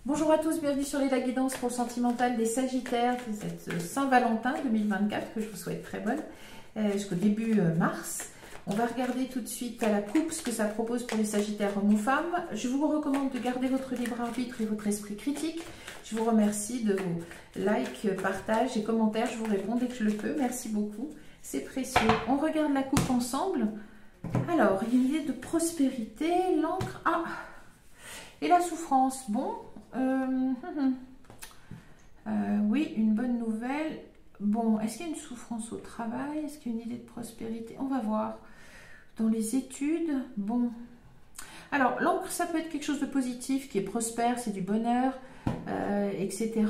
Bonjour à tous, bienvenue sur la guidance pour le sentimental des Sagittaires de cette Saint-Valentin 2024 que je vous souhaite très bonne jusqu'au début mars. On va regarder tout de suite à la coupe ce que ça propose pour les Sagittaires hommes ou femmes. Je vous recommande de garder votre libre arbitre et votre esprit critique. Je vous remercie de vos likes, partages et commentaires. Je vous réponds dès que je le peux. Merci beaucoup, c'est précieux. On regarde la coupe ensemble. Alors, il y a une idée de prospérité, l'encre. Ah, et la souffrance. Bon, oui, une bonne nouvelle. Bon, est-ce qu'il y a une souffrance au travail? Est-ce qu'il y a une idée de prospérité? On va voir. Dans les études, bon. Alors, l'encre, ça peut être quelque chose de positif, qui est prospère, c'est du bonheur, etc.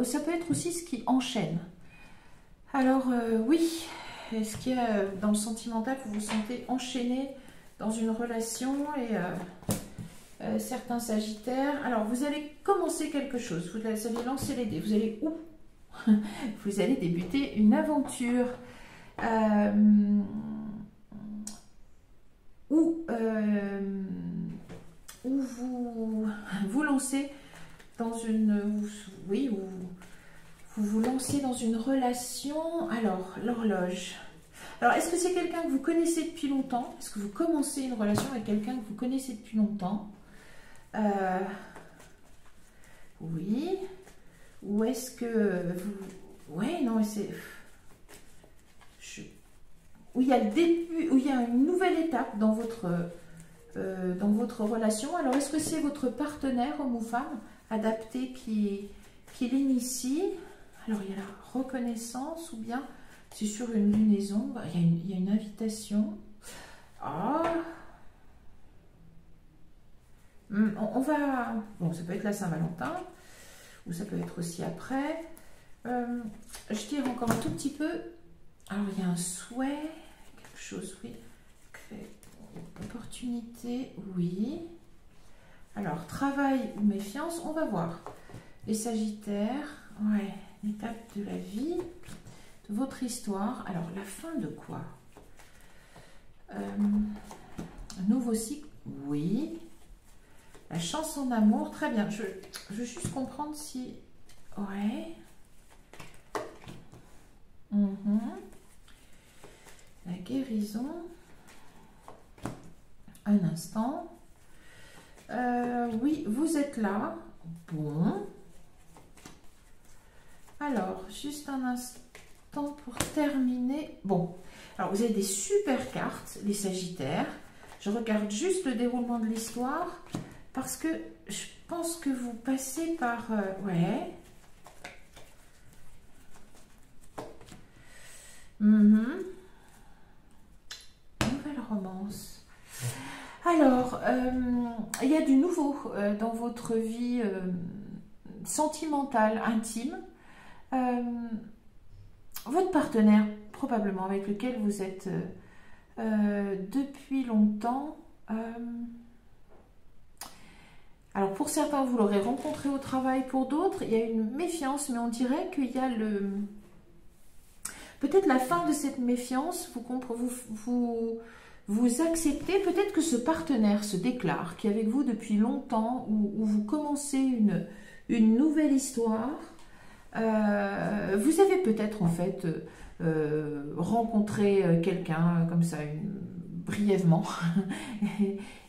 Ça peut être aussi ce qui enchaîne. Alors, oui. Est-ce qu'il y a, dans le sentimental, vous vous sentez enchaîné dans une relation et certains Sagittaires. Alors, vous allez commencer quelque chose. Vous allez lancer les dés. Vous allez où? Vous allez débuter une aventure. Où vous lancez dans une... Oui, où vous vous lancez dans une relation. Alors, l'horloge. Alors, est-ce que c'est quelqu'un que vous connaissez depuis longtemps? Est-ce que vous commencez une relation avec quelqu'un que vous connaissez depuis longtemps? Oui. Ou est-ce que vous... Ouais, non, c'est... Où il y a le début, où il y a une nouvelle étape dans votre relation. Alors, est-ce que c'est votre partenaire, homme ou femme, adapté qui l'initie? Alors, il y a la reconnaissance ou bien c'est sur une lunaison. Il y a une invitation. Ah. On va... Bon, ça peut être la Saint-Valentin ou ça peut être aussi après. Je tire encore un tout petit peu. Alors, il y a un souhait, quelque chose, oui. Opportunité, oui. Alors, travail ou méfiance, on va voir. Les Sagittaires, ouais, l'étape de la vie, de votre histoire. Alors, la fin de quoi? Un nouveau cycle, oui. La chance en amour, très bien. Je veux juste comprendre si... Ouais. La guérison. Un instant. Oui, vous êtes là. Bon. Alors, juste un instant pour terminer. Bon. Alors, vous avez des super cartes, les Sagittaires. Je regarde juste le déroulement de l'histoire parce que je pense que vous passez par... ouais. Nouvelle romance. Alors, il y a du nouveau dans votre vie sentimentale, intime. Votre partenaire, probablement, avec lequel vous êtes depuis longtemps. Alors, pour certains, vous l'aurez rencontré au travail. Pour d'autres, il y a une méfiance, mais on dirait qu'il y a le... Peut-être la fin de cette méfiance, vous acceptez, peut-être que ce partenaire se déclare, qui est avec vous depuis longtemps, où vous commencez une nouvelle histoire. Vous avez peut-être en fait rencontré quelqu'un comme ça, brièvement,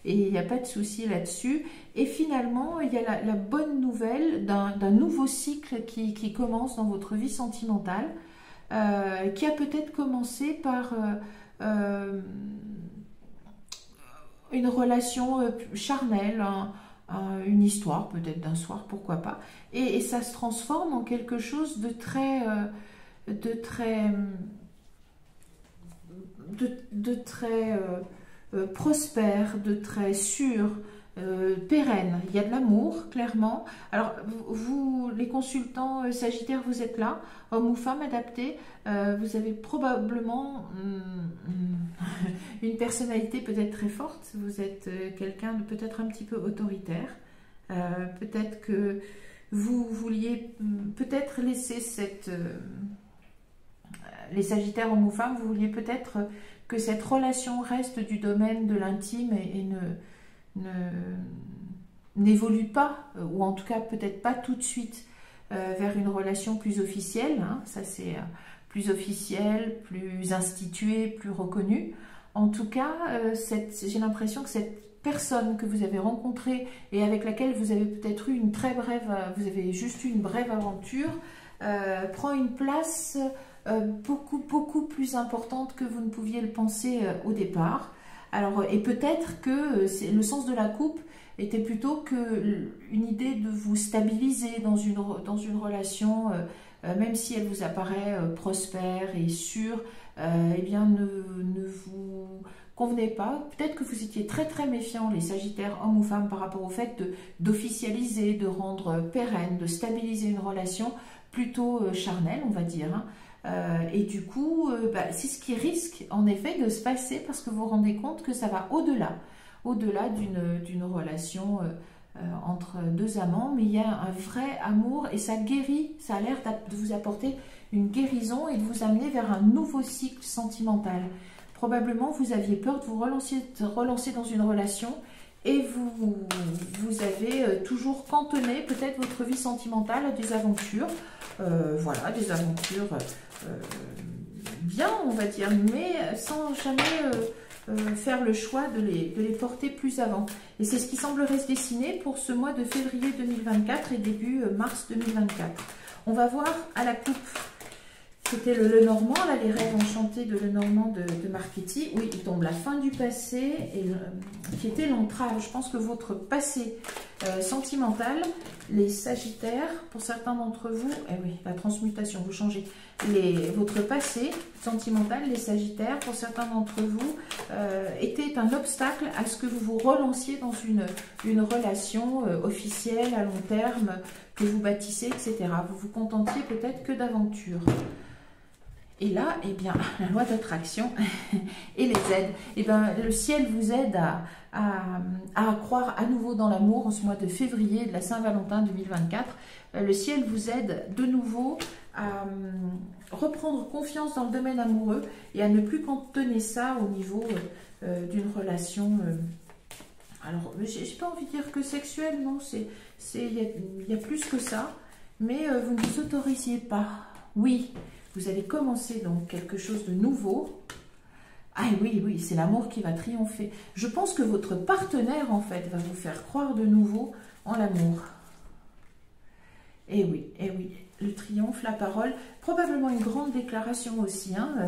et il n'y a pas de souci là-dessus. Et finalement, il y a la bonne nouvelle d'un nouveau cycle qui commence dans votre vie sentimentale. Qui a peut-être commencé par une relation charnelle, une histoire peut-être d'un soir, pourquoi pas, et ça se transforme en quelque chose de très prospère, de très sûr, pérenne. Il y a de l'amour, clairement. Alors, vous, les consultants Sagittaires, vous êtes là, homme ou femme adapté. Vous avez probablement une personnalité peut-être très forte. Vous êtes quelqu'un de peut-être un petit peu autoritaire. Peut-être que vous vouliez peut-être laisser cette... les Sagittaires, hommes ou femmes, vous vouliez peut-être que cette relation reste du domaine de l'intime et ne n'évolue pas, ou en tout cas peut-être pas tout de suite, vers une relation plus officielle, hein, ça c'est plus officiel, plus institué, plus reconnu. En tout cas, j'ai l'impression que cette personne que vous avez rencontrée et avec laquelle vous avez peut-être eu une très brève, vous avez juste eu une brève aventure, prend une place beaucoup plus importante que vous ne pouviez le penser au départ. Alors, et peut-être que le sens de la coupe était plutôt qu'une idée de vous stabiliser dans une relation, même si elle vous apparaît prospère et sûre, eh bien ne vous convenez pas. Peut-être que vous étiez très méfiants, les Sagittaires, hommes ou femmes, par rapport au fait d'officialiser, de rendre pérenne, de stabiliser une relation plutôt charnelle, on va dire, hein. Et du coup, c'est ce qui risque en effet de se passer, parce que vous vous rendez compte que ça va au-delà d'une relation entre deux amants, mais il y a un vrai amour et ça guérit, ça a l'air de vous apporter une guérison et de vous amener vers un nouveau cycle sentimental. Probablement vous aviez peur de vous relancer dans une relation et vous avez toujours cantonné peut-être votre vie sentimentale à des aventures, voilà, des aventures bien, on va dire, mais sans jamais faire le choix de les porter plus avant. Et c'est ce qui semblerait se dessiner pour ce mois de février 2024 et début mars 2024. On va voir à la coupe, c'était le Lenormand, là, les rêves enchantés de Lenormand de Marchetti. Oui, il tombe la fin du passé, et qui était l'entrave. Je pense que votre passé sentimental, les Sagittaires, pour certains d'entre vous, eh oui, la transmutation, vous changez. Votre passé sentimental, les Sagittaires, pour certains d'entre vous, était un obstacle à ce que vous vous relanciez dans une relation officielle, à long terme, que vous bâtissez, etc. Vous vous contentiez peut-être que d'aventures. Et là, eh bien, la loi d'attraction et les aides. Eh bien, le ciel vous aide à croire à nouveau dans l'amour en ce mois de février de la Saint-Valentin 2024. Le ciel vous aide de nouveau à reprendre confiance dans le domaine amoureux et à ne plus cantonner ça au niveau d'une relation. Alors, j'ai pas envie de dire que sexuelle, non, il y a plus que ça, mais vous ne vous autorisiez pas. Oui. Vous allez commencer donc quelque chose de nouveau. Ah oui, c'est l'amour qui va triompher. Je pense que votre partenaire, en fait, va vous faire croire de nouveau en l'amour. Et oui, le triomphe, la parole, probablement une grande déclaration aussi. Hein.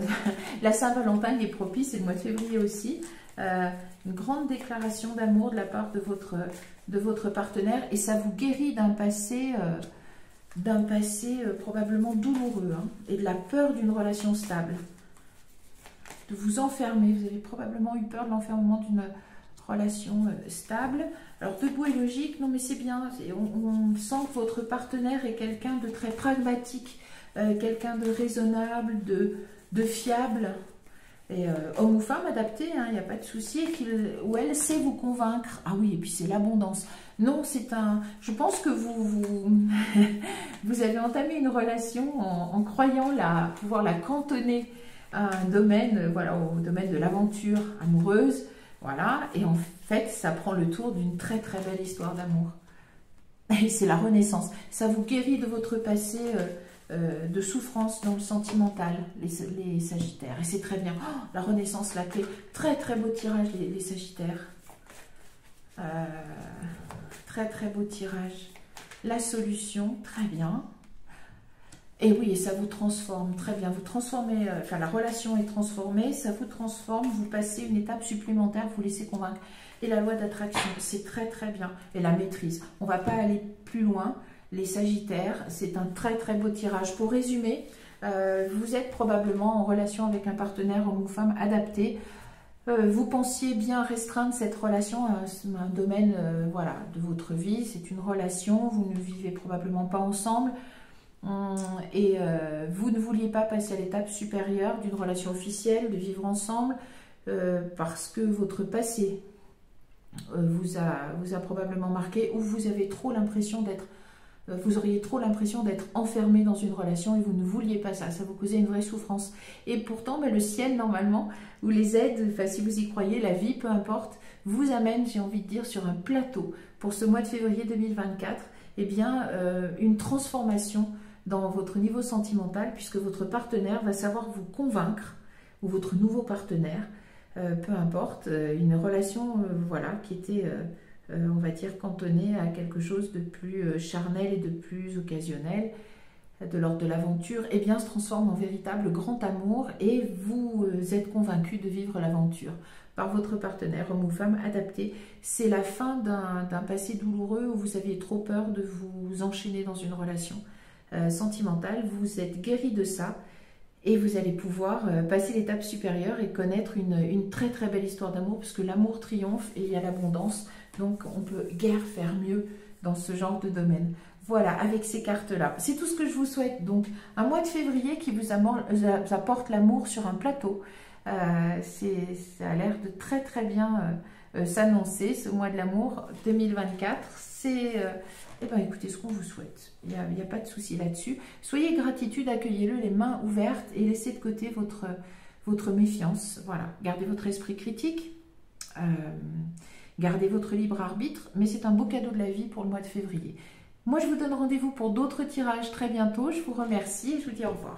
La Saint-Valentin est propice, et le mois de février aussi. Une grande déclaration d'amour de la part de votre partenaire, et ça vous guérit d'un passé... probablement douloureux, hein, et de la peur d'une relation stable, de vous enfermer. Vous avez probablement eu peur de l'enfermement d'une relation stable. Alors debout et logique, non mais c'est bien, on sent que votre partenaire est quelqu'un de très pragmatique, quelqu'un de raisonnable, de fiable, et homme ou femme adapté, il n'y a pas de souci, ou elle sait vous convaincre. Ah oui, et puis c'est l'abondance. Non, je pense que vous avez entamé une relation en croyant pouvoir la cantonner à un domaine, voilà, au domaine de l'aventure amoureuse, voilà, et en fait, ça prend le tour d'une très belle histoire d'amour. Et c'est la renaissance. Ça vous guérit de votre passé de souffrance dans le sentimental, les Sagittaires. Et c'est très bien. Oh, la renaissance, la clé. Très beau tirage, les Sagittaires. Très beau tirage. La solution, très bien. Et oui, et ça vous transforme, très bien. Vous transformez, enfin la relation est transformée, ça vous transforme, vous passez une étape supplémentaire, vous laissez convaincre. Et la loi d'attraction, c'est très bien. Et la maîtrise. On ne va pas aller plus loin. Les Sagittaires, c'est un très beau tirage. Pour résumer, vous êtes probablement en relation avec un partenaire, homme ou femme, adapté. Vous pensiez bien restreindre cette relation à un domaine voilà, de votre vie. C'est une relation, vous ne vivez probablement pas ensemble. Et vous ne vouliez pas passer à l'étape supérieure d'une relation officielle, de vivre ensemble, parce que votre passé vous a probablement marqué, ou vous avez trop l'impression d'être... Vous auriez trop l'impression d'être enfermé dans une relation et vous ne vouliez pas ça. Ça vous causait une vraie souffrance. Et pourtant, le ciel, normalement, ou les aides, enfin, si vous y croyez, la vie, peu importe, vous amène, j'ai envie de dire, sur un plateau pour ce mois de février 2024, eh bien, une transformation dans votre niveau sentimental, puisque votre partenaire va savoir vous convaincre, ou votre nouveau partenaire, peu importe, une relation voilà, qui était, on va dire, cantonnée à quelque chose de plus charnel et de plus occasionnel, de l'ordre de l'aventure, eh bien, se transforme en véritable grand amour et vous êtes convaincu de vivre l'aventure par votre partenaire, homme ou femme adapté. C'est la fin d'un passé douloureux où vous aviez trop peur de vous enchaîner dans une relation sentimentale. Vous êtes guéri de ça et vous allez pouvoir passer l'étape supérieure et connaître une très très belle histoire d'amour, parce que l'amour triomphe et il y a l'abondance, donc on peut guère faire mieux dans ce genre de domaine. Voilà, avec ces cartes-là. C'est tout ce que je vous souhaite. Donc, un mois de février qui vous apporte l'amour sur un plateau. Ça a l'air de très très bien s'annoncer, ce mois de l'amour 2024. C'est, eh ben, écoutez, ce qu'on vous souhaite. Il n'y a pas de souci là-dessus. Soyez gratitude, accueillez-le les mains ouvertes et laissez de côté votre méfiance. Voilà, gardez votre esprit critique. Gardez votre libre arbitre, mais c'est un beau cadeau de la vie pour le mois de février. Moi, je vous donne rendez-vous pour d'autres tirages très bientôt. Je vous remercie et je vous dis au revoir.